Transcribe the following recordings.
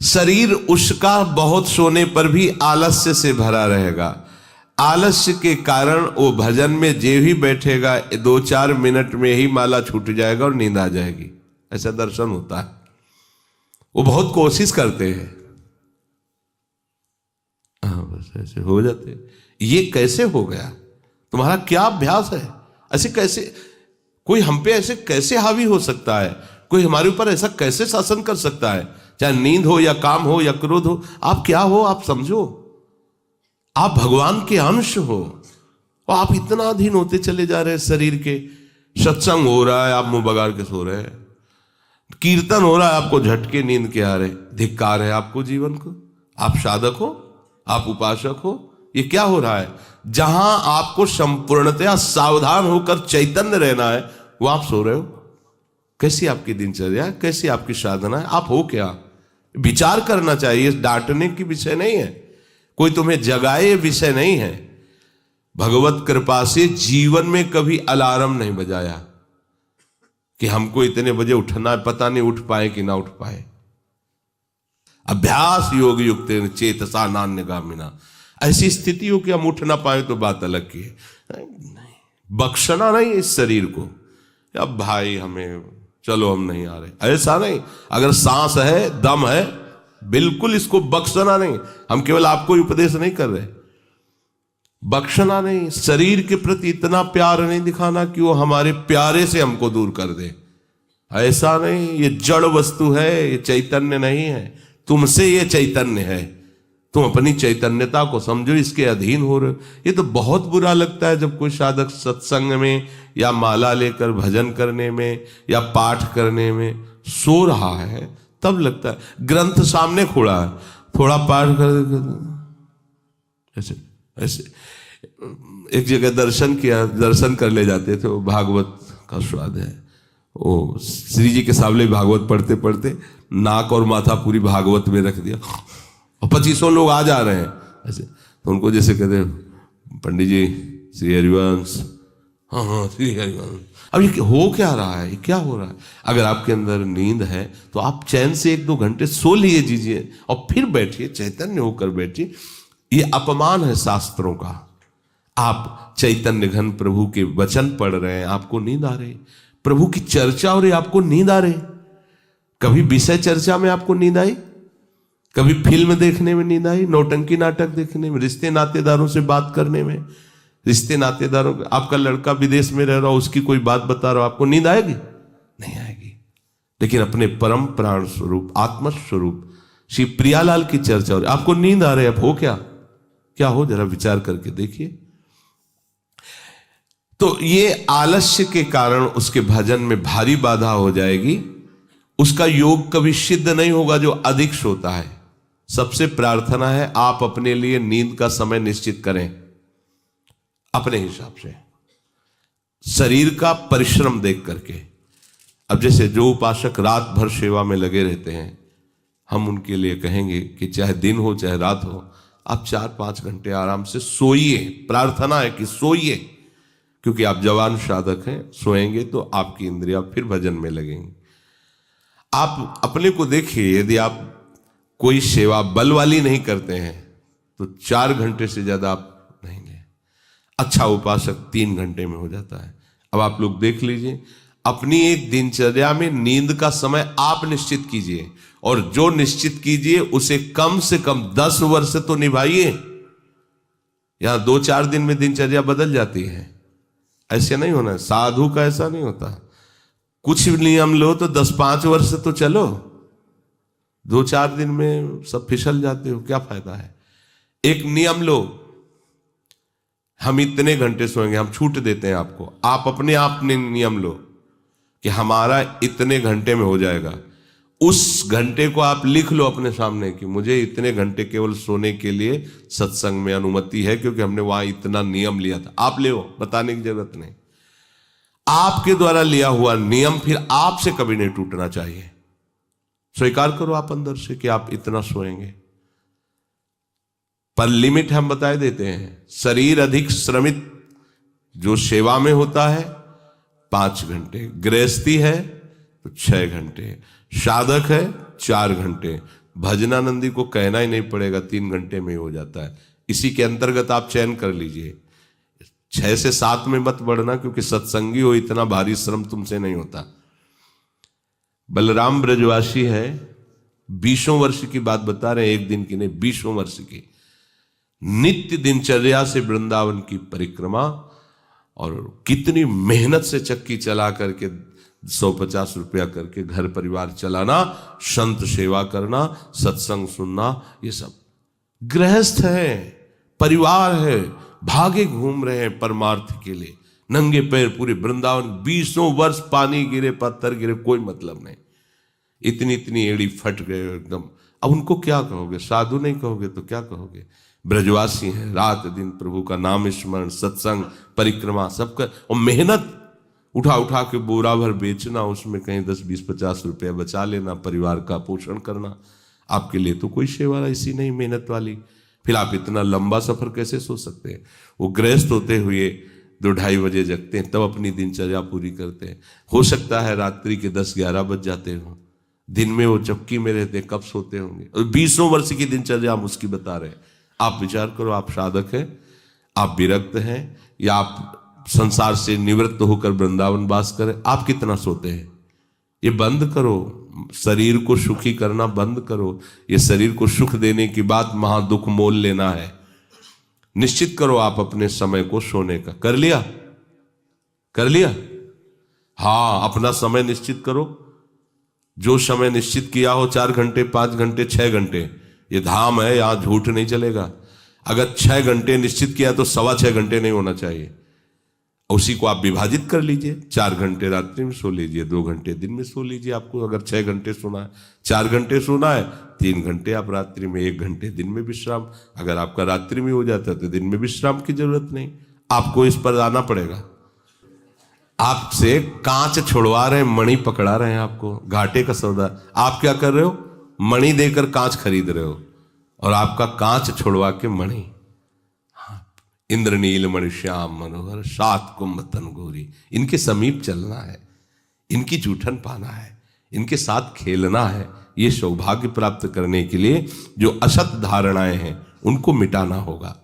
शरीर उसका बहुत सोने पर भी आलस्य से भरा रहेगा। आलस्य के कारण वो भजन में जे भी बैठेगा 2-4 मिनट में ही माला छूट जाएगा और नींद आ जाएगी। ऐसा दर्शन होता है। वो बहुत कोशिश करते हैं, बस ऐसे हो जाते। ये कैसे हो गया? तुम्हारा क्या अभ्यास है? ऐसे कैसे कोई हम पे ऐसे कैसे हावी हो सकता है? कोई हमारे ऊपर ऐसा कैसे शासन कर सकता है? चाहे नींद हो या काम हो या क्रोध हो, आप क्या हो आप समझो। आप भगवान के अंश हो और आप इतना अधीन होते चले जा रहे हैं शरीर के। सत्संग हो रहा है, आप मुंह बगाड़ के सो रहे हैं। कीर्तन हो रहा है, आपको झटके नींद के आ रहे। धिक्कार है आपको जीवन को। आप साधक हो, आप उपासक हो, ये क्या हो रहा है? जहां आपको संपूर्णतया सावधान होकर चैतन्य रहना है, वो आप सो रहे हो। कैसी आपकी दिनचर्या, कैसी आपकी साधना है? आप हो क्या? विचार करना चाहिए। डांटने की विषय नहीं है, कोई तुम्हें जगाए विषय नहीं है। भगवत कृपा से जीवन में कभी अलार्म नहीं बजाया कि हमको इतने बजे उठना है, पता नहीं उठ पाए कि ना उठ पाए। अभ्यास योग युक्त चेतसा नान्यगामिना। ऐसी स्थिति हो कि हम उठ ना पाए तो बात अलग की है। नहीं, बख्शना नहीं इस शरीर को, अब भाई हमें चलो हम नहीं आ रहे, ऐसा नहीं। अगर सांस है, दम है, बिल्कुल इसको बख्शना नहीं। हम केवल आपको उपदेश नहीं कर रहे, बख्शना नहीं। शरीर के प्रति इतना प्यार नहीं दिखाना कि वो हमारे प्यारे से हमको दूर कर दे, ऐसा नहीं। ये जड़ वस्तु है, ये चैतन्य नहीं है। तुमसे ये चैतन्य है, तुम अपनी चैतन्यता को समझो, इसके अधीन हो रहे हो। ये तो बहुत बुरा लगता है जब कोई साधक सत्संग में या माला लेकर भजन करने में या पाठ करने में सो रहा है, तब लगता है। ग्रंथ सामने खोला है, थोड़ा पाठ कर ऐसे ऐसे। एक जगह दर्शन किया, दर्शन कर ले जाते थे, वो भागवत का स्वाद है। वो श्री जी के सामने भागवत पढ़ते पढ़ते नाक और माथा पूरी भागवत में रख दिया और 2500 लोग आ जा रहे हैं ऐसे। तो उनको जैसे कहते हैं, पंडित जी श्री हरिवंश, हाँ हाँ श्री हरिवंश। अब ये हो क्या रहा है, ये क्या हो रहा है? अगर आपके अंदर नींद है तो आप चैन से 1-2 घंटे सो लिए दीजिए और फिर बैठिए, चैतन्य होकर बैठिए। ये अपमान है शास्त्रों का। आप चैतन्य घन प्रभु के वचन पढ़ रहे हैं, आपको नींद आ रही, प्रभु की चर्चा हो रही, आपको नींद आ रही। कभी विषय चर्चा में आपको नींद आई? कभी फिल्म देखने में नींद आई? नौटंकी नाटक देखने में, रिश्ते नातेदारों से बात करने में, रिश्ते नातेदारों, आपका लड़का विदेश में रह रहा हो, उसकी कोई बात बता रहा हो, आपको नींद आएगी? नहीं आएगी। लेकिन अपने परम प्राण स्वरूप आत्म स्वरूप श्री प्रियालाल की चर्चा हो रही, आपको नींद आ रही है। अब हो क्या? क्या हो, जरा विचार करके देखिए। तो ये आलस्य के कारण उसके भजन में भारी बाधा हो जाएगी। उसका योग कभी सिद्ध नहीं होगा जो अधिक सोता है। सबसे प्रार्थना है, आप अपने लिए नींद का समय निश्चित करें अपने हिसाब से, शरीर का परिश्रम देख करके। अब जैसे जो उपासक रात भर सेवा में लगे रहते हैं, हम उनके लिए कहेंगे कि चाहे दिन हो चाहे रात हो, आप 4-5 घंटे आराम से सोइए। प्रार्थना है कि सोइए, क्योंकि आप जवान साधक हैं। सोएंगे तो आपकी इंद्रियां फिर भजन में लगेंगी। आप अपने को देखिए, यदि आप कोई सेवा बल वाली नहीं करते हैं तो 4 घंटे से ज्यादा आप नहीं ले। अच्छा उपासक 3 घंटे में हो जाता है। अब आप लोग देख लीजिए, अपनी एक दिनचर्या में नींद का समय आप निश्चित कीजिए, और जो निश्चित कीजिए उसे कम से कम 10 वर्ष तो निभाइए। यहां 2-4 दिन में दिनचर्या बदल जाती है, ऐसे नहीं होना। साधु का ऐसा नहीं होता। कुछ नियम लो तो 10-5 वर्ष तो चलो, 2-4 दिन में सब फिसल जाते हो, क्या फायदा है? एक नियम लो, हम इतने घंटे सोएंगे, हम छूट देते हैं आपको। आप अपने आप ने नियम लो कि हमारा इतने घंटे में हो जाएगा। उस घंटे को आप लिख लो अपने सामने कि मुझे इतने घंटे केवल सोने के लिए सत्संग में अनुमति है, क्योंकि हमने वहां इतना नियम लिया था। आप ले, बताने की जरूरत नहीं। आपके द्वारा लिया हुआ नियम फिर आपसे कभी नहीं टूटना चाहिए। स्वीकार करो आप अंदर से कि आप इतना सोएंगे, पर लिमिट हम बता देते हैं। शरीर अधिक श्रमित जो सेवा में होता है 5 घंटे, गृहस्थी है तो 6 घंटे, साधक है 4 घंटे, भजनानंदी को कहना ही नहीं पड़ेगा, 3 घंटे में ही हो जाता है। इसी के अंतर्गत आप चयन कर लीजिए, 6 से 7 में मत बढ़ना, क्योंकि सत्संगी हो इतना भारी श्रम तुमसे नहीं होता। बलराम ब्रजवासी है, 20 वर्ष की बात बता रहे हैं, एक दिन की नहीं, 20 वर्ष की नित्य दिनचर्या से वृंदावन की परिक्रमा, और कितनी मेहनत से चक्की चला करके 150 रुपया करके घर परिवार चलाना, संत सेवा करना, सत्संग सुनना, ये सब गृहस्थ है, परिवार है, भागे घूम रहे हैं परमार्थ के लिए, नंगे पैर पूरे वृंदावन, 20 वर्ष पानी गिरे पत्थर गिरे कोई मतलब नहीं, इतनी इतनी एड़ी फट गए एकदम। अब उनको क्या कहोगे, साधु नहीं कहोगे तो क्या कहोगे? ब्रजवासी हैं, रात दिन प्रभु का नाम स्मरण, सत्संग, परिक्रमा सब कर, और मेहनत उठा उठा के बोरा भर बेचना, उसमें कहीं 10, 20, 50 रुपया बचा लेना, परिवार का पोषण करना। आपके लिए तो कोई सेवा ऐसी नहीं मेहनत वाली, फिर आप इतना लंबा सफर कैसे सोच सकते हैं? वो गृहस्थ होते हुए 2-2:30 बजे जगते हैं, तब अपनी दिनचर्या पूरी करते हैं। हो सकता है रात्रि के 10-11 बज जाते हो, दिन में वो चक्की में रहते, कब सोते होंगे? और 20 वर्ष की दिनचर्या हम उसकी बता रहे हैं। आप विचार करो, आप साधक हैं, आप विरक्त हैं, या आप संसार से निवृत्त होकर वृंदावन वास करें, आप कितना सोते हैं? ये बंद करो, शरीर को सुखी करना बंद करो। ये शरीर को सुख देने की बात महा दुख मोल लेना है। निश्चित करो आप अपने समय को सोने का। कर लिया? कर लिया? हाँ, अपना समय निश्चित करो। जो समय निश्चित किया हो, 4 घंटे, 5 घंटे, 6 घंटे, ये धाम है, यहां झूठ नहीं चलेगा। अगर 6 घंटे निश्चित किया तो 6.25 घंटे नहीं होना चाहिए। उसी को आप विभाजित कर लीजिए, 4 घंटे रात्रि में सो लीजिए, 2 घंटे दिन में सो लीजिए। आपको अगर 6 घंटे सोना है, 4 घंटे सोना है, 3 घंटे आप रात्रि में, 1 घंटे दिन में विश्राम। अगर आपका रात्रि में हो जाता है तो दिन में विश्राम की जरूरत नहीं। आपको इस पर आना पड़ेगा। आपसे कांच छुड़वा रहे हैं, मणि पकड़ा रहे हैं आपको, घाटे का सौदा। आप क्या कर रहे हो? मणि देकर कांच खरीद रहे हो, और आपका कांच छुड़वा के मणि। इंद्रनील मणि श्याम मनोहर 7 कुंभ तन गोरी, इनके समीप चलना है, इनकी जूठन पाना है, इनके साथ खेलना है। ये सौभाग्य प्राप्त करने के लिए जो असत धारणाएं हैं उनको मिटाना होगा।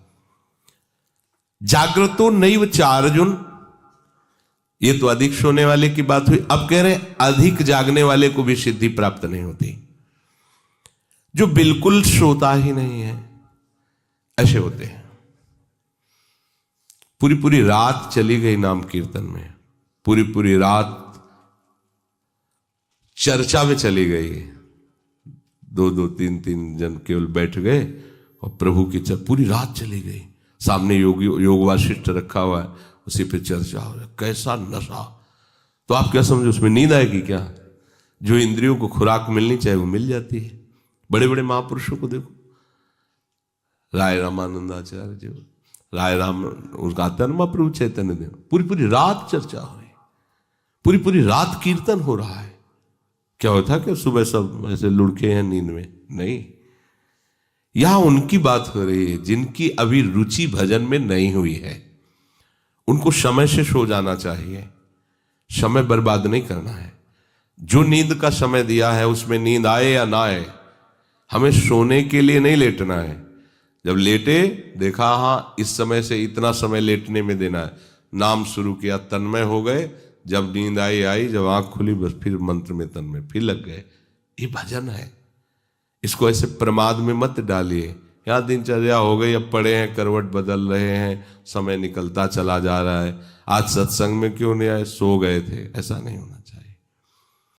जागृतो नैव चार्जुन, ये तो अधिक सोने वाले की बात हुई। अब कह रहे हैं अधिक जागने वाले को भी सिद्धि प्राप्त नहीं होती। जो बिल्कुल सोता ही नहीं है, ऐसे होते हैं। पूरी पूरी रात चली गई नाम कीर्तन में, पूरी पूरी रात चर्चा में चली गई, 2-2, 3-3 जन केवल बैठ गए और प्रभु की पूरी रात चली गई। सामने योग वाशिष्ठ रखा हुआ है, उसी पे चर्चा हो रहा है। कैसा नशा! तो आप क्या समझो, उसमें नींद आएगी क्या? जो इंद्रियों को खुराक मिलनी चाहिए वो मिल जाती है। बड़े बड़े महापुरुषों को देखो, राय रामानंदाचार्य जी, राय राम, उनका आता है ना महाप्रभु चैतन्य देव, पूरी पूरी रात चर्चा हो रही, पूरी पूरी रात कीर्तन हो रहा है। क्या होता कि सुबह सब ऐसे लुढ़के हैं नींद में? नहीं, यहां उनकी बात हो रही है जिनकी अभी रुचि भजन में नहीं हुई है। उनको समय से सो जाना चाहिए, समय बर्बाद नहीं करना है। जो नींद का समय दिया है उसमें नींद आए या ना आए, हमें सोने के लिए नहीं लेटना है। जब लेटे, देखा हाँ इस समय से इतना समय लेटने में देना है, नाम शुरू किया, तन्मय हो गए। जब नींद आई, जब आंख खुली बस फिर मंत्र में तन्मय, फिर लग गए। ये भजन है। इसको ऐसे प्रमाद में मत डालिए। यहाँ दिनचर्या हो गई, अब पड़े हैं, करवट बदल रहे हैं, समय निकलता चला जा रहा है, आज सत्संग में क्यों नहीं आए, सो गए थे, ऐसा नहीं होना।